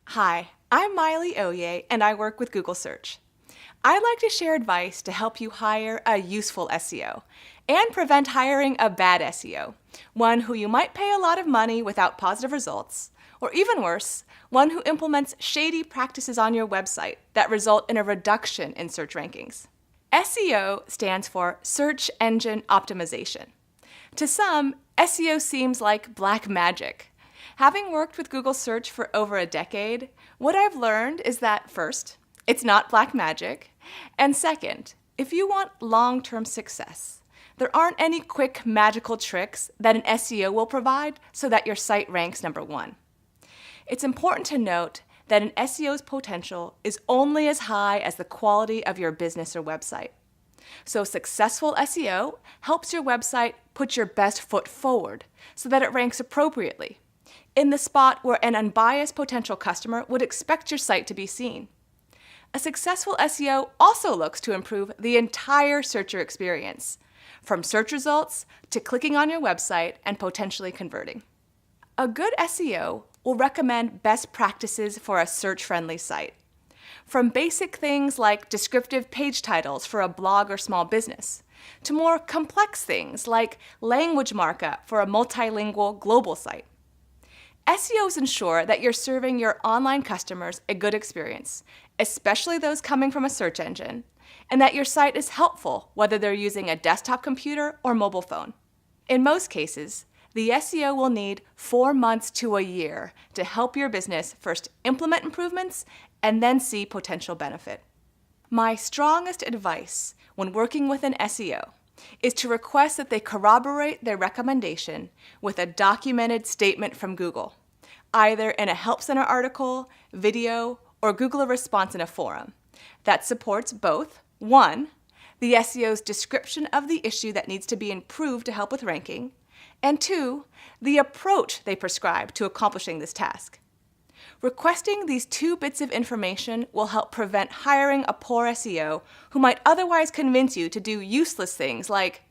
Hi, I'm Miley Oye, and I work with Google Search. I'd like to share advice to help you hire a useful SEO and prevent hiring a bad SEO, one who you might pay a lot of money without positive results, or even worse, one who implements shady practices on your website that result in a reduction in search rankings. SEO stands for Search Engine Optimization. To some, SEO seems like black magic. Having worked with Google Search for over a decade, what I've learned is that first, it's not black magic, and second, if you want long-term success, there aren't any quick magical tricks that an SEO will provide so that your site ranks number one. It's important to note that an SEO's potential is only as high as the quality of your business or website. So successful SEO helps your website put your best foot forward so that it ranks appropriately, in the spot where an unbiased potential customer would expect your site to be seen. A successful SEO also looks to improve the entire searcher experience, from search results to clicking on your website and potentially converting. A good SEO will recommend best practices for a search-friendly site, from basic things like descriptive page titles for a blog or small business, to more complex things like language markup for a multilingual global site. SEOs ensure that you're serving your online customers a good experience, especially those coming from a search engine, and that your site is helpful whether they're using a desktop computer or mobile phone. In most cases, the SEO will need 4 months to a year to help your business first implement improvements and then see potential benefit. My strongest advice when working with an SEO is to request that they corroborate their recommendation with a documented statement from Google, either in a Help Center article, video, or Google response in a forum that supports both, 1, the SEO's description of the issue that needs to be improved to help with ranking, and 2, the approach they prescribe to accomplishing this task. Requesting these 2 bits of information will help prevent hiring a poor SEO who might otherwise convince you to do useless things like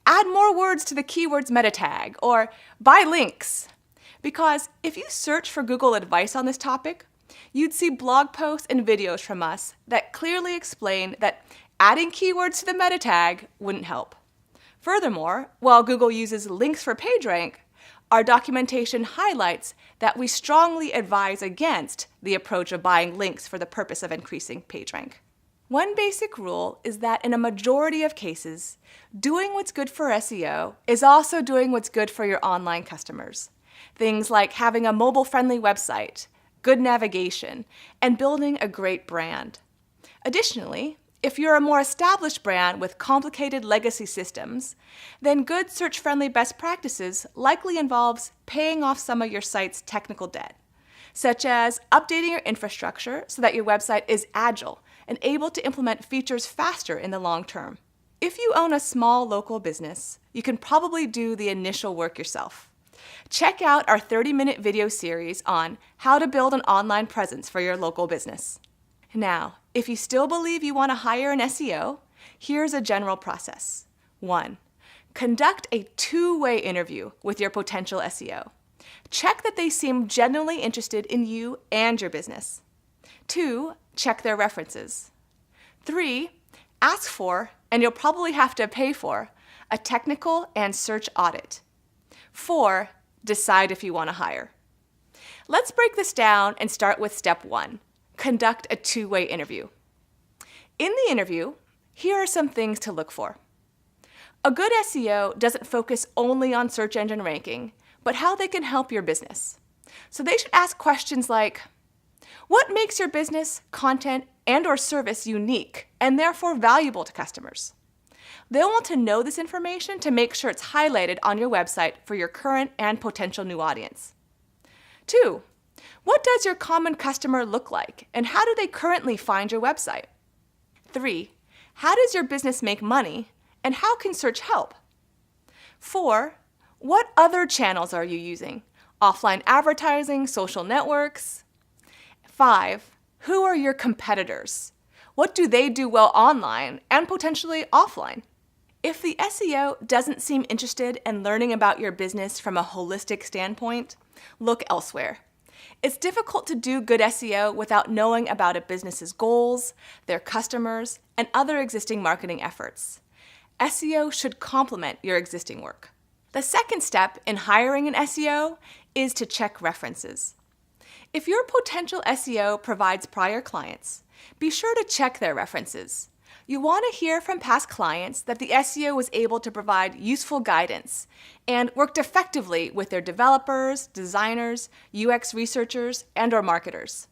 add more words to the keywords meta tag or buy links. Because if you search for Google advice on this topic, you'd see blog posts and videos from us that clearly explain that adding keywords to the meta tag wouldn't help. Furthermore, while Google uses links for PageRank, our documentation highlights that we strongly advise against the approach of buying links for the purpose of increasing PageRank. One basic rule is that in a majority of cases, doing what's good for SEO is also doing what's good for your online customers. Things like having a mobile-friendly website, good navigation, and building a great brand. Additionally, if you're a more established brand with complicated legacy systems, then good search-friendly best practices likely involves paying off some of your site's technical debt, such as updating your infrastructure so that your website is agile and able to implement features faster in the long term. If you own a small local business, you can probably do the initial work yourself. Check out our 30-minute video series on how to build an online presence for your local business. Now, if you still believe you want to hire an SEO, here's a general process. 1. Conduct a 2-way interview with your potential SEO. Check that they seem genuinely interested in you and your business. 2. Check their references. 3. Ask for, and you'll probably have to pay for, a technical and search audit. 4. Decide if you want to hire. Let's break this down and start with step 1. Conduct a 2-way interview. In the interview, here are some things to look for. A good SEO doesn't focus only on search engine ranking, but how they can help your business. So they should ask questions like, what makes your business, content, and/or service unique and therefore valuable to customers? They'll want to know this information to make sure it's highlighted on your website for your current and potential new audience. 2. What does your common customer look like, and how do they currently find your website? 3. How does your business make money, and how can search help? 4. What other channels are you using? Offline advertising, social networks? 5. Who are your competitors? What do they do well online and potentially offline? If the SEO doesn't seem interested in learning about your business from a holistic standpoint, look elsewhere. It's difficult to do good SEO without knowing about a business's goals, their customers, and other existing marketing efforts. SEO should complement your existing work. The second step in hiring an SEO is to check references. If your potential SEO provides prior clients, be sure to check their references. You want to hear from past clients that the SEO was able to provide useful guidance and worked effectively with their developers, designers, UX researchers, and/or marketers.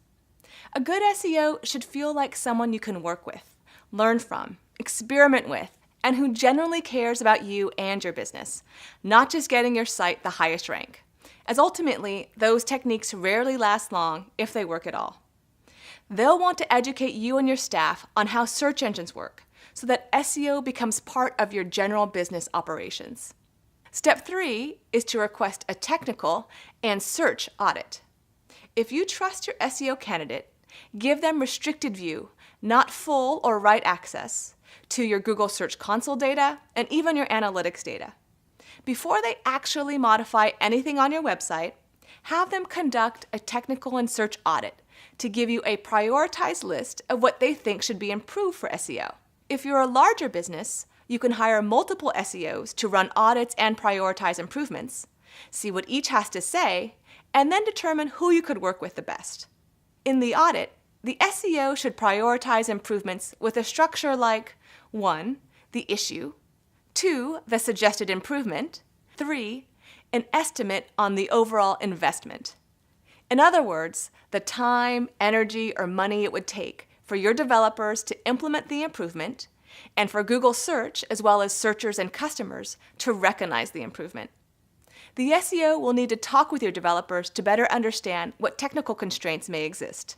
A good SEO should feel like someone you can work with, learn from, experiment with, and who genuinely cares about you and your business, not just getting your site the highest rank, as ultimately those techniques rarely last long if they work at all. They'll want to educate you and your staff on how search engines work so that SEO becomes part of your general business operations. Step 3 is to request a technical and search audit. If you trust your SEO candidate, give them restricted view, not full or write access, to your Google Search Console data and even your analytics data. Before they actually modify anything on your website, have them conduct a technical and search audit to give you a prioritized list of what they think should be improved for SEO. If you're a larger business, you can hire multiple SEOs to run audits and prioritize improvements, see what each has to say, and then determine who you could work with the best. In the audit, the SEO should prioritize improvements with a structure like 1. The issue, 2. The suggested improvement, 3. An estimate on the overall investment. In other words, the time, energy, or money it would take for your developers to implement the improvement, and for Google Search, as well as searchers and customers, to recognize the improvement. The SEO will need to talk with your developers to better understand what technical constraints may exist.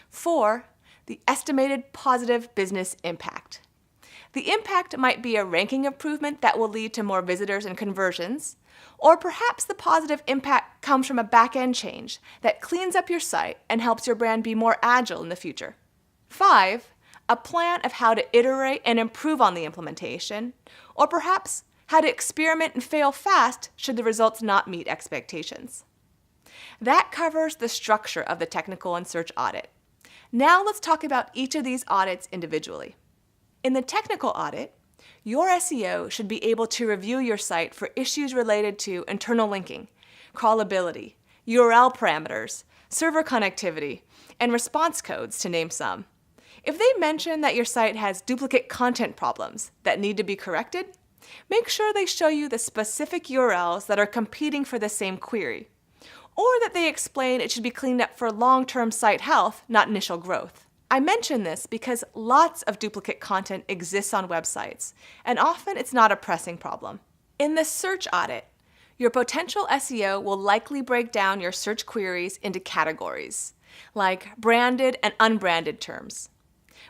4. The estimated positive business impact. The impact might be a ranking improvement that will lead to more visitors and conversions, or perhaps the positive impact comes from a back-end change that cleans up your site and helps your brand be more agile in the future. 5. A plan of how to iterate and improve on the implementation, or perhaps how to experiment and fail fast should the results not meet expectations. That covers the structure of the technical and search audit. Now let's talk about each of these audits individually. In the technical audit, your SEO should be able to review your site for issues related to internal linking, crawlability, URL parameters, server connectivity, and response codes, to name some. If they mention that your site has duplicate content problems that need to be corrected, make sure they show you the specific URLs that are competing for the same query, or that they explain it should be cleaned up for long-term site health, not initial growth. I mention this because lots of duplicate content exists on websites, and often it's not a pressing problem. In the search audit, your potential SEO will likely break down your search queries into categories, like branded and unbranded terms.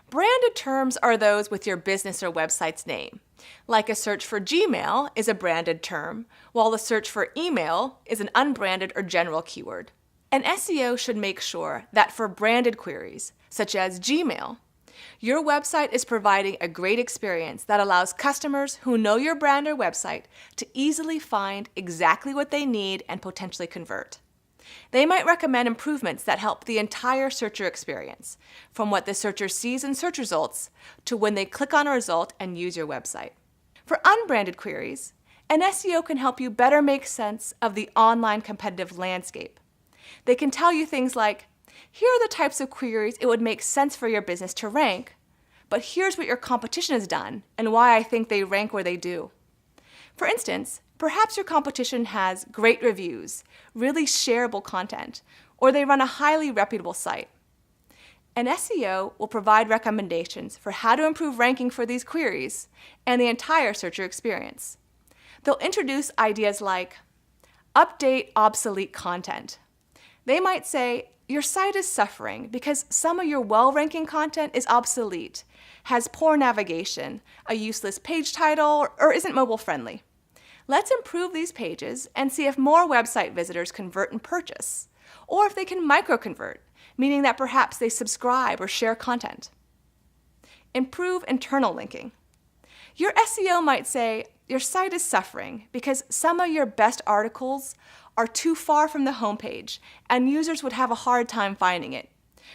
Branded terms are those with your business or website's name, like a search for Gmail is a branded term, while a search for email is an unbranded or general keyword. An SEO should make sure that for branded queries, such as Gmail, your website is providing a great experience that allows customers who know your brand or website to easily find exactly what they need and potentially convert. They might recommend improvements that help the entire searcher experience, from what the searcher sees in search results to when they click on a result and use your website. For unbranded queries, an SEO can help you better make sense of the online competitive landscape. They can tell you things like, here are the types of queries it would make sense for your business to rank, but here's what your competition has done and why I think they rank where they do. For instance, perhaps your competition has great reviews, really shareable content, or they run a highly reputable site. An SEO will provide recommendations for how to improve ranking for these queries and the entire searcher experience. They'll introduce ideas like, update obsolete content. They might say, your site is suffering because some of your well-ranking content is obsolete, has poor navigation, a useless page title, or isn't mobile-friendly. Let's improve these pages and see if more website visitors convert and purchase, or if they can micro-convert, meaning that perhaps they subscribe or share content. Improve internal linking. Your SEO might say, your site is suffering because some of your best articles are too far from the homepage and users would have a hard time finding it.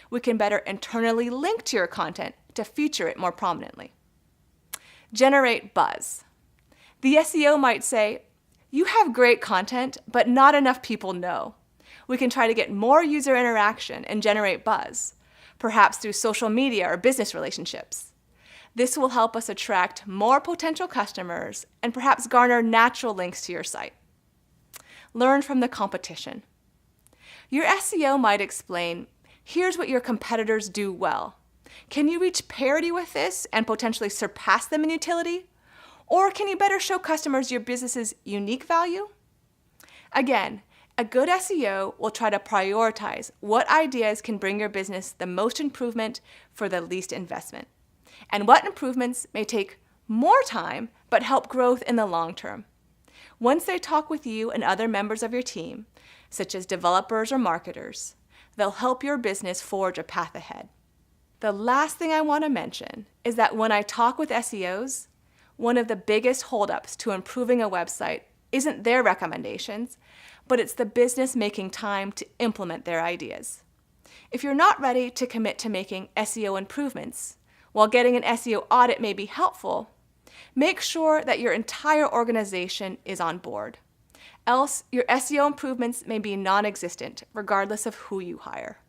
We can better internally link to your content to feature it more prominently. Generate buzz. The SEO might say, "You have great content, but not enough people know." We can try to get more user interaction and generate buzz, perhaps through social media or business relationships. This will help us attract more potential customers and perhaps garner natural links to your site. Learn from the competition. Your SEO might explain, "Here's what your competitors do well. Can you reach parity with this and potentially surpass them in utility? Or can you better show customers your business's unique value?" Again, a good SEO will try to prioritize what ideas can bring your business the most improvement for the least investment, and what improvements may take more time but help growth in the long term. Once they talk with you and other members of your team, such as developers or marketers, they'll help your business forge a path ahead. The last thing I want to mention is that when I talk with SEOs, one of the biggest holdups to improving a website isn't their recommendations, but it's the business making time to implement their ideas. If you're not ready to commit to making SEO improvements, while getting an SEO audit may be helpful, make sure that your entire organization is on board. Else, your SEO improvements may be non-existent, regardless of who you hire.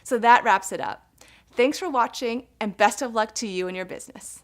So that wraps it up. Thanks for watching, and best of luck to you and your business.